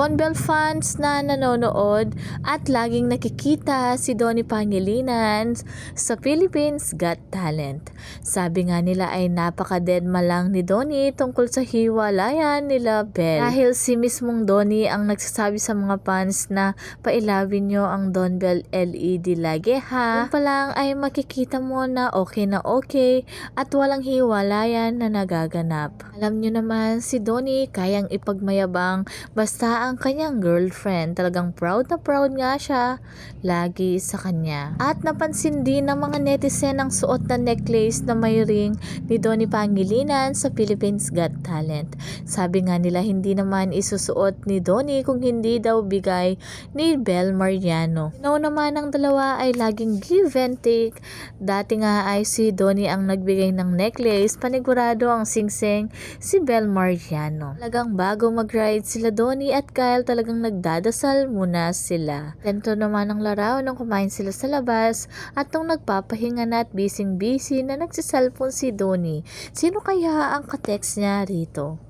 Don Bell fans na nanonood at laging nakikita si Donnie Pangilinan sa Philippines Got Talent. Sabi nga nila ay napaka-deadma lang ni Donnie tungkol sa hiwalayan nila Bell. Dahil si mismong Donnie ang nagsasabi sa mga fans na pailawin nyo ang Don Bell LED lagi ha. Yung pa lang ay makikita mo na okay at walang hiwalayan na nagaganap. Alam nyo naman si Donnie kayang ipagmayabang basta ang kanyang girlfriend. Talagang proud na proud nga siya lagi sa kanya. At napansin din ng mga netizen ang suot na necklace na may ring ni Donnie Pangilinan sa Philippines Got Talent. Sabi nga nila hindi naman isusuot ni Donnie kung hindi daw bigay ni Bel Mariano. Naman ang dalawa ay laging give and take. Dati nga ay si Donnie ang nagbigay ng necklace, panigurado ang singsing si Bel Mariano. Talagang bago mag-ride sila Donnie at Kyle talagang nagdadasal muna sila. Lento naman ang laraw nung kumain sila sa labas at nung nagpapahinga na at busy na nagsiselfon si Donnie. Sino kaya ang katext niya rito?